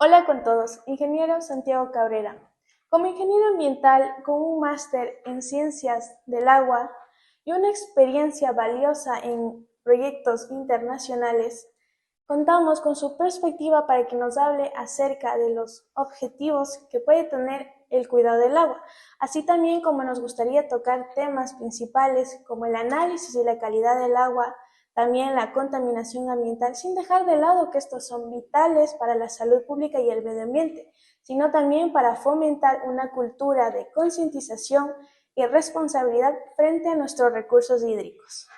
Hola con todos, ingeniero Santiago Cabrera. Como ingeniero ambiental con un máster en ciencias del agua y una experiencia valiosa en proyectos internacionales, contamos con su perspectiva para que nos hable acerca de los objetivos que puede tener el cuidado del agua, así también como nos gustaría tocar temas principales como el análisis de la calidad del agua, también la contaminación ambiental, sin dejar de lado que estos son vitales para la salud pública y el medio ambiente, sino también para fomentar una cultura de concientización y responsabilidad frente a nuestros recursos hídricos.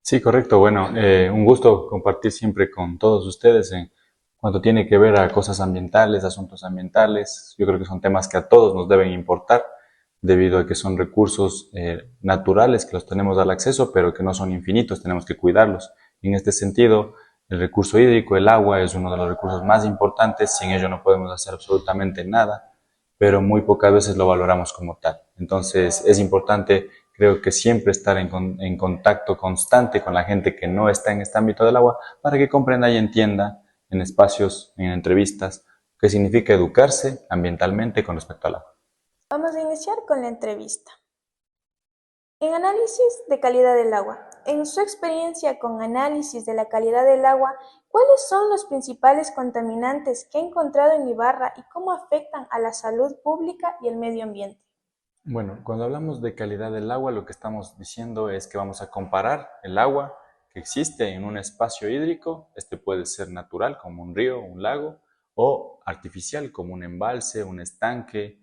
Sí, correcto. Bueno, un gusto compartir siempre con todos ustedes en cuanto tiene que ver a cosas ambientales, asuntos ambientales. Yo creo que son temas que a todos nos deben importar, debido a que son recursos naturales que los tenemos al acceso, pero que no son infinitos, tenemos que cuidarlos. Y en este sentido, el recurso hídrico, el agua, es uno de los recursos más importantes. Sin ello no podemos hacer absolutamente nada, pero muy pocas veces lo valoramos como tal. Entonces, es importante, creo que siempre estar en contacto constante con la gente que no está en este ámbito del agua para que comprenda y entienda en espacios, en entrevistas, qué significa educarse ambientalmente con respecto al agua. Vamos a iniciar con la entrevista. En análisis de calidad del agua. En su experiencia con análisis de la calidad del agua, ¿cuáles son los principales contaminantes que ha encontrado en Ibarra y cómo afectan a la salud pública y el medio ambiente? Bueno, cuando hablamos de calidad del agua, lo que estamos diciendo es que vamos a comparar el agua que existe en un espacio hídrico. Este puede ser natural, como un río, un lago, o artificial, como un embalse, un estanque.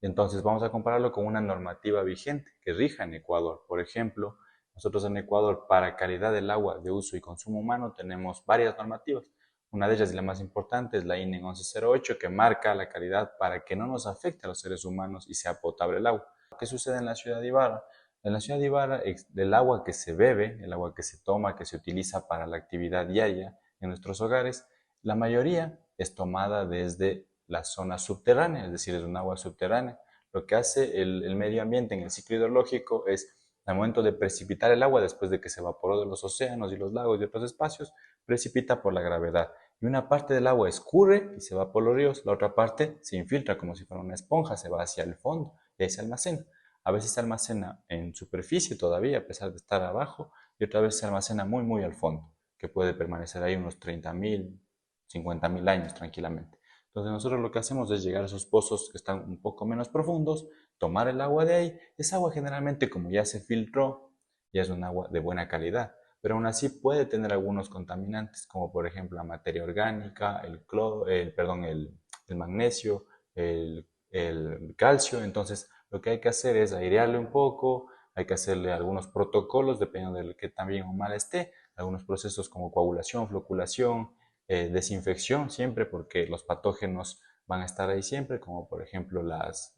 Entonces vamos a compararlo con una normativa vigente que rija en Ecuador. Por ejemplo, nosotros en Ecuador, para calidad del agua de uso y consumo humano, tenemos varias normativas. Una de ellas, y la más importante, es la INE 1108, que marca la calidad para que no nos afecte a los seres humanos y sea potable el agua. ¿Qué sucede en la ciudad de Ibarra? En la ciudad de Ibarra, el agua que se bebe, el agua que se toma, que se utiliza para la actividad diaria en nuestros hogares, la mayoría es tomada desde la zona subterránea, es decir, es un agua subterránea. Lo que hace el medio ambiente en el ciclo hidrológico es, al momento de precipitar el agua, después de que se evaporó de los océanos y los lagos y otros espacios, precipita por la gravedad. Y una parte del agua escurre y se va por los ríos, la otra parte se infiltra como si fuera una esponja, se va hacia el fondo y ahí se almacena. A veces se almacena en superficie todavía, a pesar de estar abajo, y otra vez se almacena muy, muy al fondo, que puede permanecer ahí unos 30.000, 50.000 años tranquilamente. Entonces nosotros lo que hacemos es llegar a esos pozos que están un poco menos profundos, tomar el agua de ahí. Esa agua generalmente, como ya se filtró, ya es un agua de buena calidad, pero aún así puede tener algunos contaminantes, como por ejemplo la materia orgánica, el magnesio, el calcio. Entonces lo que hay que hacer es airearle un poco, hay que hacerle algunos protocolos, dependiendo de que tan bien o mal esté, algunos procesos como coagulación, floculación, desinfección siempre, porque los patógenos van a estar ahí siempre, como por ejemplo las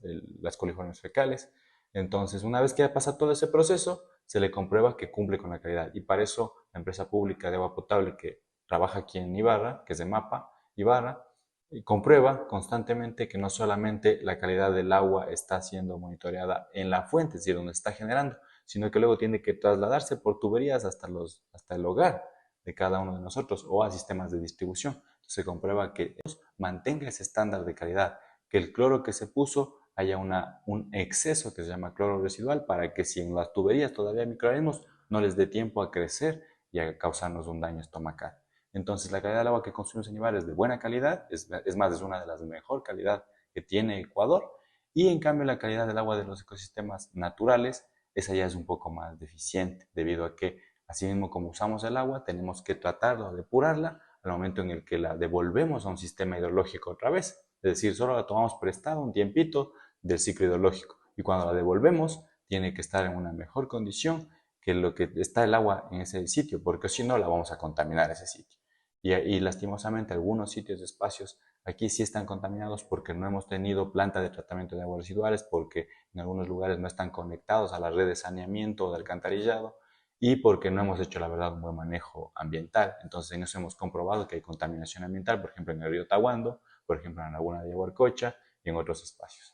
coliformes fecales. Entonces, una vez que ya pasa todo ese proceso, se le comprueba que cumple con la calidad. Y para eso, la empresa pública de agua potable que trabaja aquí en Ibarra, que es de MAPA, Ibarra, y comprueba constantemente que no solamente la calidad del agua está siendo monitoreada en la fuente, es decir, donde está generando, sino que luego tiene que trasladarse por tuberías hasta el hogar de cada uno de nosotros o a sistemas de distribución. Entonces se comprueba que mantenga ese estándar de calidad, que el cloro que se puso haya un exceso que se llama cloro residual, para que si en las tuberías todavía hay microorganismos, no les dé tiempo a crecer y a causarnos un daño estomacal. Entonces la calidad del agua que consumimos en Ibarra es de buena calidad, es más, es una de las de mejor calidad que tiene Ecuador, y en cambio la calidad del agua de los ecosistemas naturales, esa ya es un poco más deficiente, debido a que así mismo como usamos el agua, tenemos que tratarla o depurarla al momento en el que la devolvemos a un sistema hidrológico otra vez. Es decir, solo la tomamos prestada un tiempito del ciclo hidrológico, y cuando la devolvemos tiene que estar en una mejor condición que lo que está el agua en ese sitio, porque si no la vamos a contaminar ese sitio. Y lastimosamente algunos sitios, espacios aquí sí están contaminados porque no hemos tenido planta de tratamiento de aguas residuales, porque en algunos lugares no están conectados a la red de saneamiento o de alcantarillado, y porque no hemos hecho, la verdad, un buen manejo ambiental. Entonces en eso hemos comprobado que hay contaminación ambiental, por ejemplo en el río Tahuando, por ejemplo en la laguna de Yaguarcocha y en otros espacios.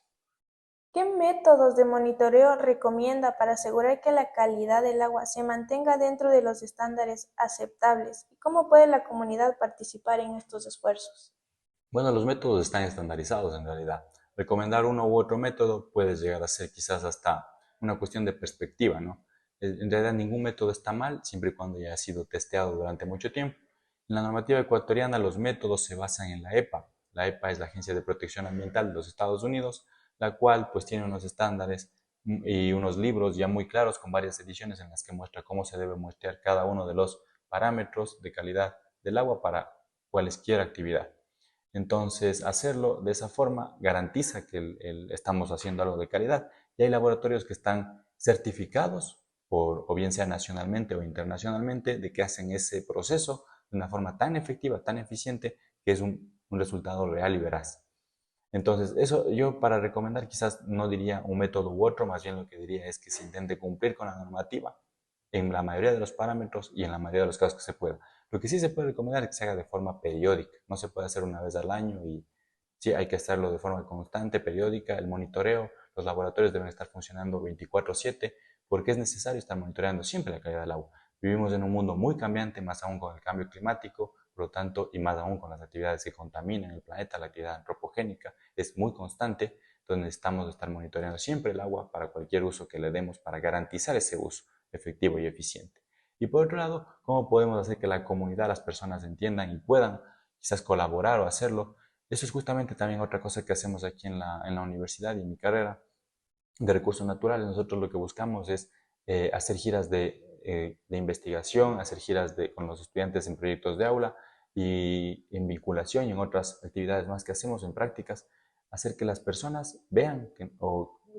¿Qué métodos de monitoreo recomienda para asegurar que la calidad del agua se mantenga dentro de los estándares aceptables? ¿Y cómo puede la comunidad participar en estos esfuerzos? Bueno, los métodos están estandarizados en realidad. Recomendar uno u otro método puede llegar a ser quizás hasta una cuestión de perspectiva, ¿no? En realidad ningún método está mal siempre y cuando ya ha sido testeado durante mucho tiempo. En la normativa ecuatoriana los métodos se basan en la EPA. La EPA es la Agencia de Protección Ambiental de los Estados Unidos, la cual pues tiene unos estándares y unos libros ya muy claros con varias ediciones en las que muestra cómo se debe muestrear cada uno de los parámetros de calidad del agua para cualesquier actividad. Entonces, hacerlo de esa forma garantiza que estamos haciendo algo de calidad. Y hay laboratorios que están certificados, o bien sea nacionalmente o internacionalmente, de que hacen ese proceso de una forma tan efectiva, tan eficiente, que es un resultado real y veraz. Entonces, eso yo para recomendar quizás no diría un método u otro, más bien lo que diría es que se intente cumplir con la normativa en la mayoría de los parámetros y en la mayoría de los casos que se pueda. Lo que sí se puede recomendar es que se haga de forma periódica, no se puede hacer una vez al año y sí hay que hacerlo de forma constante, periódica, el monitoreo, los laboratorios deben estar funcionando 24/7 porque es necesario estar monitoreando siempre la calidad del agua. Vivimos en un mundo muy cambiante, más aún con el cambio climático, por lo tanto, y más aún con las actividades que contaminan el planeta, la actividad antropogénica es muy constante, entonces necesitamos estar monitoreando siempre el agua para cualquier uso que le demos para garantizar ese uso efectivo y eficiente. Y por otro lado, ¿cómo podemos hacer que la comunidad, las personas entiendan y puedan quizás colaborar o hacerlo? Eso es justamente también otra cosa que hacemos aquí en la universidad y en mi carrera de recursos naturales. Nosotros lo que buscamos es hacer giras de investigación, hacer giras con los estudiantes en proyectos de aula y en vinculación y en otras actividades más que hacemos en prácticas, hacer que las personas vean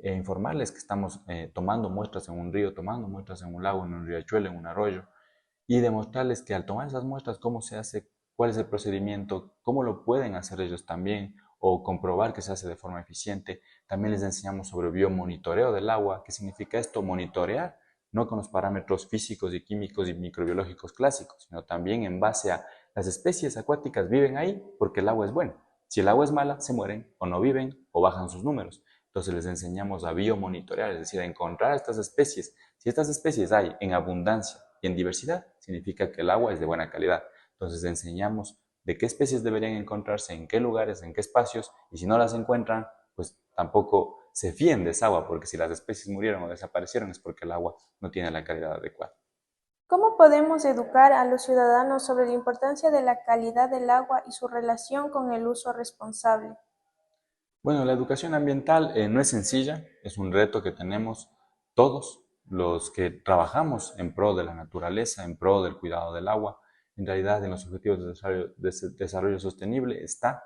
informarles que estamos tomando muestras en un río, tomando muestras en un lago, en un riachuelo, en un arroyo, y demostrarles que al tomar esas muestras, cómo se hace, cuál es el procedimiento, cómo lo pueden hacer ellos también, o comprobar que se hace de forma eficiente. También les enseñamos sobre biomonitoreo del agua. ¿Qué significa esto? Monitorear, no con los parámetros físicos y químicos y microbiológicos clásicos, sino también en base a las especies acuáticas viven ahí porque el agua es buena. Si el agua es mala, se mueren o no viven o bajan sus números. Entonces les enseñamos a biomonitorear, es decir, a encontrar estas especies. Si estas especies hay en abundancia y en diversidad, significa que el agua es de buena calidad. Entonces enseñamos de qué especies deberían encontrarse, en qué lugares, en qué espacios, y si no las encuentran, pues tampoco se fíen de esa agua, porque si las especies murieron o desaparecieron es porque el agua no tiene la calidad adecuada. ¿Cómo podemos educar a los ciudadanos sobre la importancia de la calidad del agua y su relación con el uso responsable? Bueno, la educación ambiental no es sencilla, es un reto que tenemos todos los que trabajamos en pro de la naturaleza, en pro del cuidado del agua. En realidad, en los Objetivos de Desarrollo Sostenible está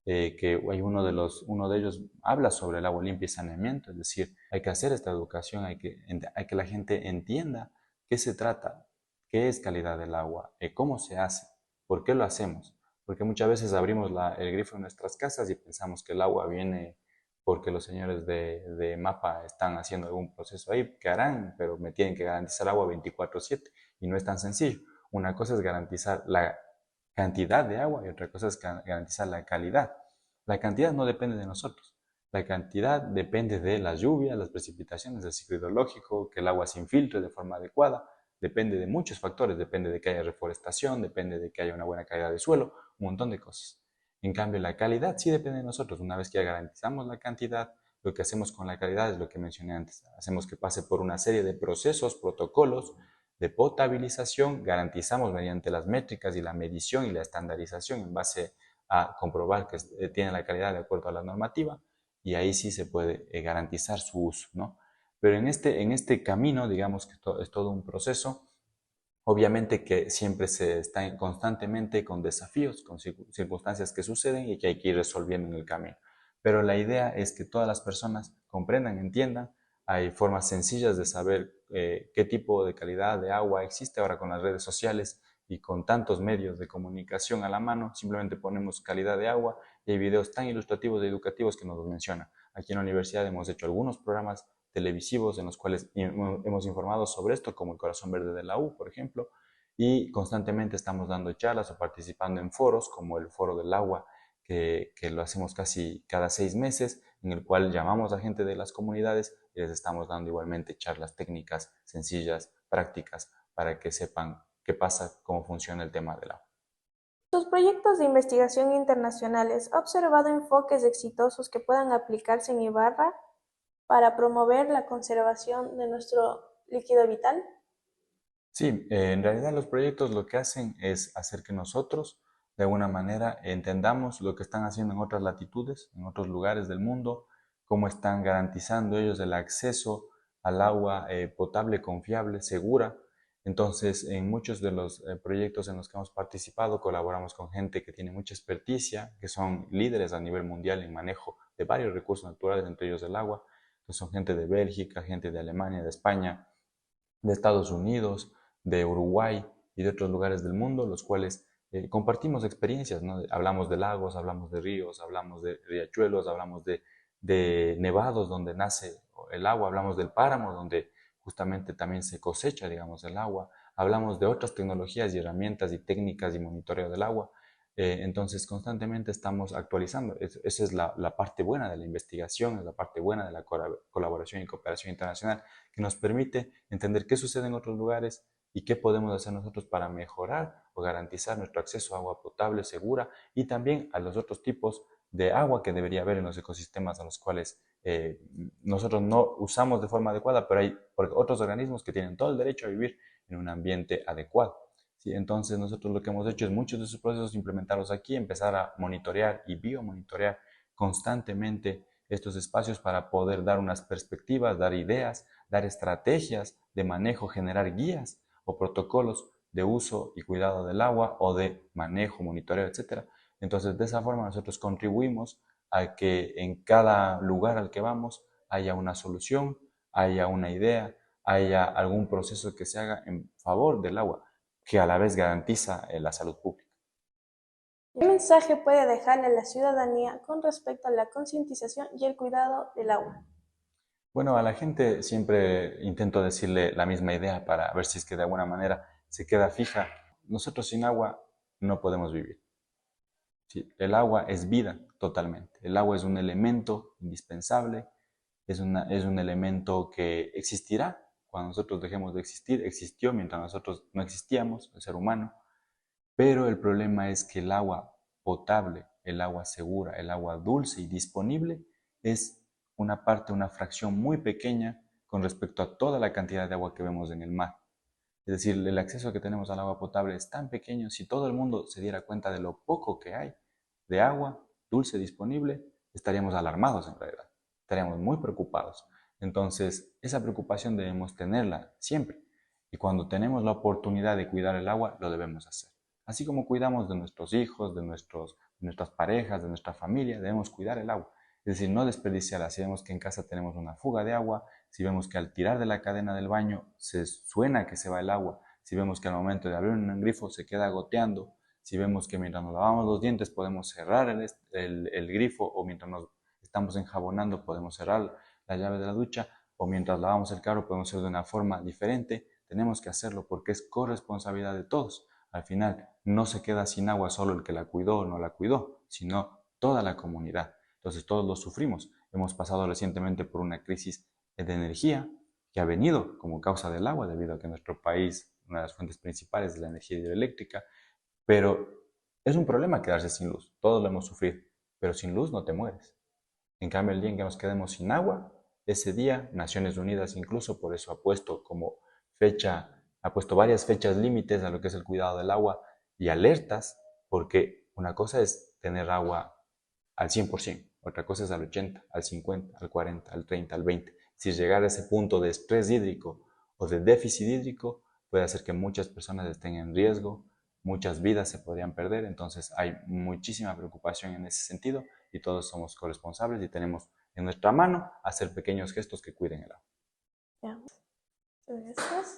que hay uno de ellos habla sobre el agua limpia y saneamiento, es decir, hay que hacer esta educación, hay que la gente entienda qué se trata, qué es calidad del agua, cómo se hace, por qué lo hacemos. Porque muchas veces abrimos el grifo de nuestras casas y pensamos que el agua viene porque los señores de MAPA están haciendo algún proceso ahí, que harán, pero me tienen que garantizar agua 24/7 y no es tan sencillo. Una cosa es garantizar la cantidad de agua y otra cosa es garantizar la calidad. La cantidad no depende de nosotros. La cantidad depende de las lluvias, las precipitaciones, del ciclo hidrológico, que el agua se infiltre de forma adecuada. Depende de muchos factores, depende de que haya reforestación, depende de que haya una buena calidad de suelo, un montón de cosas. En cambio, la calidad sí depende de nosotros. Una vez que ya garantizamos la cantidad, lo que hacemos con la calidad es lo que mencioné antes. Hacemos que pase por una serie de procesos, protocolos de potabilización, garantizamos mediante las métricas y la medición y la estandarización en base a comprobar que tiene la calidad de acuerdo a la normativa y ahí sí se puede garantizar su uso, ¿no? Pero en este camino, digamos que es todo un proceso. Obviamente que siempre se está constantemente con desafíos, con circunstancias que suceden y que hay que ir resolviendo en el camino. Pero la idea es que todas las personas comprendan, entiendan. Hay formas sencillas de saber qué tipo de calidad de agua existe ahora con las redes sociales y con tantos medios de comunicación a la mano. Simplemente ponemos calidad de agua y hay videos tan ilustrativos y educativos que nos los mencionan. Aquí en la universidad hemos hecho algunos programas televisivos en los cuales hemos informado sobre esto, como el Corazón Verde de la U, por ejemplo, y constantemente estamos dando charlas o participando en foros, como el Foro del Agua, que lo hacemos casi cada 6 meses, en el cual llamamos a gente de las comunidades y les estamos dando igualmente charlas técnicas, sencillas, prácticas, para que sepan qué pasa, cómo funciona el tema del agua. Sus proyectos de investigación internacionales ha observado enfoques exitosos que puedan aplicarse en Ibarra para promover la conservación de nuestro líquido vital. Sí, en realidad los proyectos lo que hacen es hacer que nosotros, de alguna manera, entendamos lo que están haciendo en otras latitudes, en otros lugares del mundo, cómo están garantizando ellos el acceso al agua potable, confiable, segura. Entonces, en muchos de los proyectos en los que hemos participado, colaboramos con gente que tiene mucha experticia, que son líderes a nivel mundial en manejo de varios recursos naturales, entre ellos el agua. Entonces, son gente de Bélgica, gente de Alemania, de España, de Estados Unidos, de Uruguay y de otros lugares del mundo, los cuales compartimos experiencias, ¿no? Hablamos de lagos, hablamos de ríos, hablamos de riachuelos, hablamos de nevados donde nace el agua, hablamos del páramo donde justamente también se cosecha, digamos, el agua, hablamos de otras tecnologías y herramientas y técnicas y monitoreo del agua. Entonces, constantemente estamos actualizando. Esa es la parte buena de la investigación, es la parte buena de la colaboración y cooperación internacional, que nos permite entender qué sucede en otros lugares y qué podemos hacer nosotros para mejorar o garantizar nuestro acceso a agua potable, segura, y también a los otros tipos de agua que debería haber en los ecosistemas a los cuales nosotros no usamos de forma adecuada, pero hay otros organismos que tienen todo el derecho a vivir en un ambiente adecuado. ¿Sí? Entonces nosotros lo que hemos hecho es muchos de esos procesos implementarlos aquí, empezar a monitorear y biomonitorear constantemente estos espacios para poder dar unas perspectivas, dar ideas, dar estrategias de manejo, generar guías o protocolos de uso y cuidado del agua o de manejo, monitoreo, etc. Entonces, de esa forma nosotros contribuimos a que en cada lugar al que vamos haya una solución, haya una idea, haya algún proceso que se haga en favor del agua, que a la vez garantiza la salud pública. ¿Qué mensaje puede dejarle a la ciudadanía con respecto a la concientización y el cuidado del agua? Bueno, a la gente siempre intento decirle la misma idea para ver si es que de alguna manera se queda fija. Nosotros sin agua no podemos vivir. Sí, el agua es vida totalmente. El agua es un elemento indispensable, es un elemento que existirá cuando nosotros dejemos de existir. Existió mientras nosotros no existíamos, el ser humano. Pero el problema es que el agua potable, el agua segura, el agua dulce y disponible es una parte, una fracción muy pequeña con respecto a toda la cantidad de agua que vemos en el mar. Es decir, el acceso que tenemos al agua potable es tan pequeño. Si todo el mundo se diera cuenta de lo poco que hay de agua dulce disponible, estaríamos alarmados en realidad, estaríamos muy preocupados. Entonces, esa preocupación debemos tenerla siempre. Y cuando tenemos la oportunidad de cuidar el agua, lo debemos hacer. Así como cuidamos de nuestros hijos, de nuestras parejas, de nuestra familia, debemos cuidar el agua. Es decir, no desperdiciarla. Si vemos que en casa tenemos una fuga de agua, si vemos que al tirar de la cadena del baño se suena que se va el agua, si vemos que al momento de abrir un grifo se queda goteando, si vemos que mientras nos lavamos los dientes podemos cerrar el grifo, o mientras nos estamos enjabonando podemos cerrar la llave de la ducha, o mientras lavamos el carro podemos hacerlo de una forma diferente, tenemos que hacerlo porque es corresponsabilidad de todos. Al final no se queda sin agua solo el que la cuidó o no la cuidó, sino toda la comunidad. Entonces todos lo sufrimos. Hemos pasado recientemente por una crisis de energía que ha venido como causa del agua, debido a que en nuestro país una de las fuentes principales es la energía hidroeléctrica, pero es un problema quedarse sin luz, todos lo hemos sufrido, pero sin luz no te mueres. En cambio, el día en que nos quedemos sin agua, ese día Naciones Unidas incluso por eso ha puesto como fecha, ha puesto varias fechas límites a lo que es el cuidado del agua y alertas, porque una cosa es tener agua al 100%, otra cosa es al 80, al 50, al 40, al 30, al 20. Si llegar a ese punto de estrés hídrico o de déficit hídrico, puede hacer que muchas personas estén en riesgo, muchas vidas se podrían perder. Entonces hay muchísima preocupación en ese sentido y todos somos corresponsables y tenemos en nuestra mano hacer pequeños gestos que cuiden el agua. Ya. Gracias.